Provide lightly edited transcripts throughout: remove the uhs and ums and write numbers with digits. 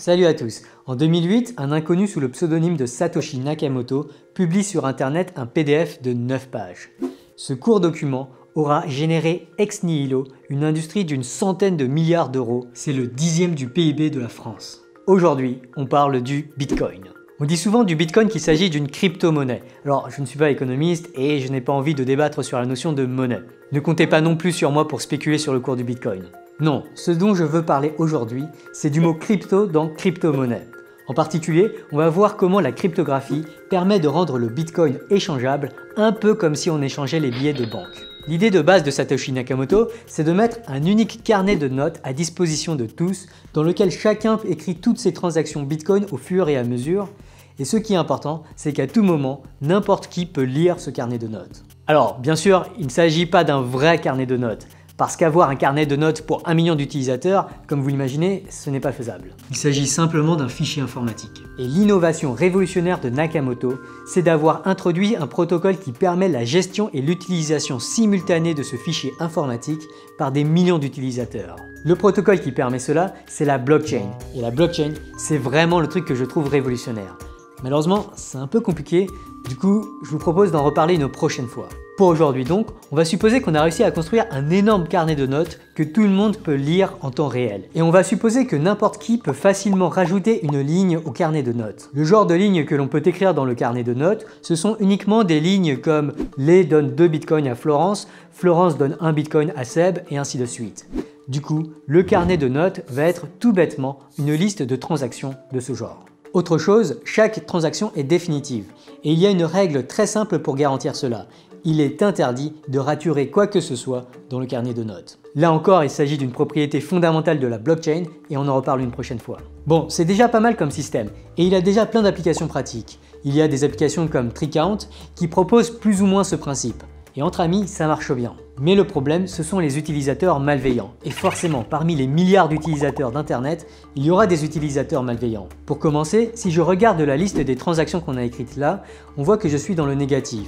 Salut à tous. En 2008, un inconnu sous le pseudonyme de Satoshi Nakamoto publie sur internet un PDF de 9 pages. Ce court document aura généré ex nihilo une industrie d'une centaine de milliards d'euros. C'est le 10e du PIB de la France. Aujourd'hui, on parle du Bitcoin. On dit souvent du Bitcoin qu'il s'agit d'une crypto-monnaie. Alors, je ne suis pas économiste et je n'ai pas envie de débattre sur la notion de monnaie. Ne comptez pas non plus sur moi pour spéculer sur le cours du Bitcoin. Non, ce dont je veux parler aujourd'hui, c'est du mot crypto dans crypto-monnaie. En particulier, on va voir comment la cryptographie permet de rendre le Bitcoin échangeable, un peu comme si on échangeait les billets de banque. L'idée de base de Satoshi Nakamoto, c'est de mettre un unique carnet de notes à disposition de tous, dans lequel chacun écrit toutes ses transactions Bitcoin au fur et à mesure. Et ce qui est important, c'est qu'à tout moment, n'importe qui peut lire ce carnet de notes. Alors, bien sûr, il ne s'agit pas d'un vrai carnet de notes. Parce qu'avoir un carnet de notes pour 1 million d'utilisateurs, comme vous l'imaginez, ce n'est pas faisable. Il s'agit simplement d'un fichier informatique. Et l'innovation révolutionnaire de Nakamoto, c'est d'avoir introduit un protocole qui permet la gestion et l'utilisation simultanée de ce fichier informatique par des millions d'utilisateurs. Le protocole qui permet cela, c'est la blockchain. Et la blockchain, c'est vraiment le truc que je trouve révolutionnaire. Malheureusement, c'est un peu compliqué, du coup, je vous propose d'en reparler une prochaine fois. Pour aujourd'hui donc, on va supposer qu'on a réussi à construire un énorme carnet de notes que tout le monde peut lire en temps réel. Et on va supposer que n'importe qui peut facilement rajouter une ligne au carnet de notes. Le genre de lignes que l'on peut écrire dans le carnet de notes, ce sont uniquement des lignes comme « Lé donne 2 bitcoins à Florence »,« Florence donne 1 bitcoin à Seb » et ainsi de suite. Du coup, le carnet de notes va être tout bêtement une liste de transactions de ce genre. Autre chose, chaque transaction est définitive. Et il y a une règle très simple pour garantir cela. Il est interdit de raturer quoi que ce soit dans le carnet de notes. Là encore, il s'agit d'une propriété fondamentale de la blockchain et on en reparle une prochaine fois. Bon, c'est déjà pas mal comme système et il a déjà plein d'applications pratiques. Il y a des applications comme TreeCount qui proposent plus ou moins ce principe. Et entre amis, ça marche bien. Mais le problème, ce sont les utilisateurs malveillants. Et forcément, parmi les milliards d'utilisateurs d'Internet, il y aura des utilisateurs malveillants. Pour commencer, si je regarde la liste des transactions qu'on a écrites là, on voit que je suis dans le négatif.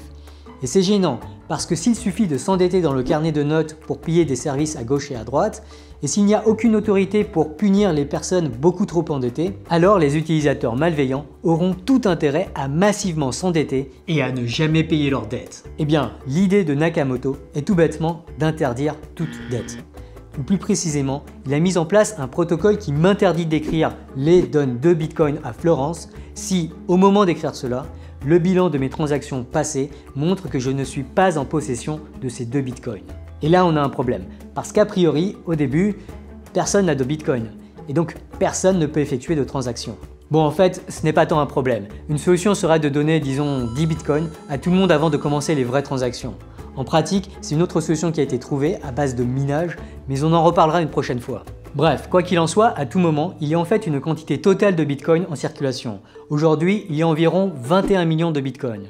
Et c'est gênant, parce que s'il suffit de s'endetter dans le carnet de notes pour piller des services à gauche et à droite, et s'il n'y a aucune autorité pour punir les personnes beaucoup trop endettées, alors les utilisateurs malveillants auront tout intérêt à massivement s'endetter et à ne jamais payer leurs dettes. Eh bien, l'idée de Nakamoto est tout bêtement d'interdire toute dette. Ou plus précisément, il a mis en place un protocole qui m'interdit d'écrire « Lé donne 2 bitcoins à Florence » si, au moment d'écrire cela, le bilan de mes transactions passées montre que je ne suis pas en possession de ces 2 bitcoins. Et là, on a un problème, parce qu'a priori, au début, personne n'a de bitcoin, et donc personne ne peut effectuer de transactions. Bon, en fait, ce n'est pas tant un problème. Une solution serait de donner, disons, 10 bitcoins à tout le monde avant de commencer les vraies transactions. En pratique, c'est une autre solution qui a été trouvée à base de minage, mais on en reparlera une prochaine fois. Bref, quoi qu'il en soit, à tout moment, il y a en fait une quantité totale de bitcoins en circulation. Aujourd'hui, il y a environ 21 millions de bitcoins.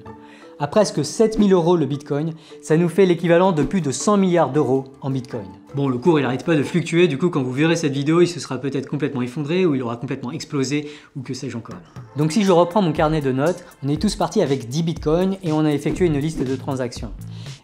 À presque 7000 € le bitcoin, ça nous fait l'équivalent de plus de 100 milliards d'euros en bitcoin. Bon, le cours il n'arrête pas de fluctuer, du coup quand vous verrez cette vidéo, il se sera peut-être complètement effondré ou il aura complètement explosé ou que sais-je encore. Donc si je reprends mon carnet de notes, on est tous partis avec 10 bitcoins et on a effectué une liste de transactions.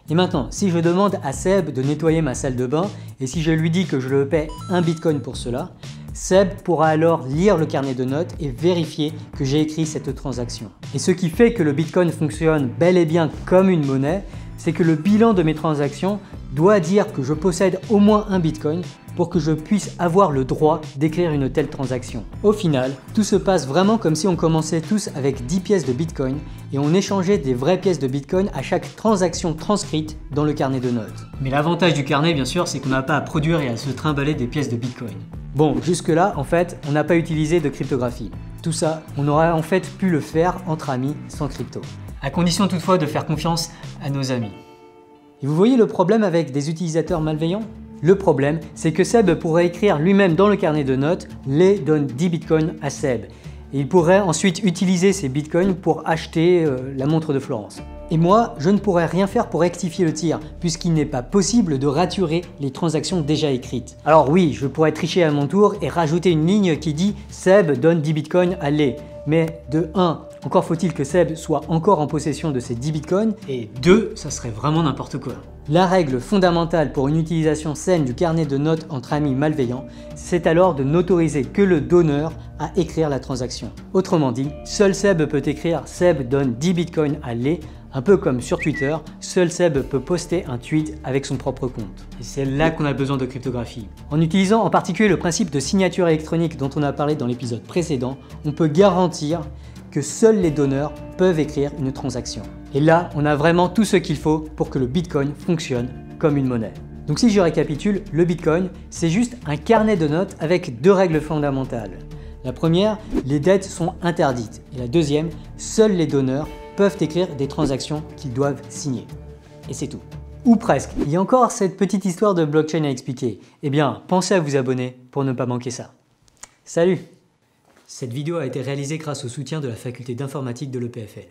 Et maintenant, si je demande à Seb de nettoyer ma salle de bain et si je lui dis que je le paie 1 bitcoin pour cela, Seb pourra alors lire le carnet de notes et vérifier que j'ai écrit cette transaction. Et ce qui fait que le Bitcoin fonctionne bel et bien comme une monnaie, c'est que le bilan de mes transactions doit dire que je possède au moins 1 Bitcoin pour que je puisse avoir le droit d'écrire une telle transaction. Au final, tout se passe vraiment comme si on commençait tous avec 10 pièces de Bitcoin et on échangeait des vraies pièces de Bitcoin à chaque transaction transcrite dans le carnet de notes. Mais l'avantage du carnet, bien sûr, c'est qu'on n'a pas à produire et à se trimballer des pièces de Bitcoin. Bon, jusque-là, en fait, on n'a pas utilisé de cryptographie. Tout ça, on aurait en fait pu le faire entre amis sans crypto. À condition toutefois de faire confiance à nos amis. Et vous voyez le problème avec des utilisateurs malveillants ? Le problème, c'est que Seb pourrait écrire lui-même dans le carnet de notes « Lé donne 10 bitcoins à Seb ». Et il pourrait ensuite utiliser ces bitcoins pour acheter la montre de Florence. Et moi, je ne pourrais rien faire pour rectifier le tir, puisqu'il n'est pas possible de raturer les transactions déjà écrites. Alors oui, je pourrais tricher à mon tour et rajouter une ligne qui dit « Seb donne 10 bitcoins à Lé ». Mais de 1, encore faut-il que Seb soit encore en possession de ces 10 bitcoins, et 2, ça serait vraiment n'importe quoi. La règle fondamentale pour une utilisation saine du carnet de notes entre amis malveillants, c'est alors de n'autoriser que le donneur à écrire la transaction. Autrement dit, seul Seb peut écrire « Seb donne 10 bitcoins à Lé », un peu comme sur Twitter, seul Seb peut poster un tweet avec son propre compte. Et c'est là qu'on a besoin de cryptographie. En utilisant en particulier le principe de signature électronique dont on a parlé dans l'épisode précédent, on peut garantir que seuls les donneurs peuvent écrire une transaction. Et là, on a vraiment tout ce qu'il faut pour que le Bitcoin fonctionne comme une monnaie. Donc si je récapitule, le Bitcoin, c'est juste un carnet de notes avec deux règles fondamentales. La première, les dettes sont interdites. Et la deuxième, seuls les donneurs peuvent écrire des transactions qu'ils doivent signer. Et c'est tout. Ou presque. Il y a encore cette petite histoire de blockchain à expliquer. Eh bien, pensez à vous abonner pour ne pas manquer ça. Salut! Cette vidéo a été réalisée grâce au soutien de la faculté d'informatique de l'EPFL.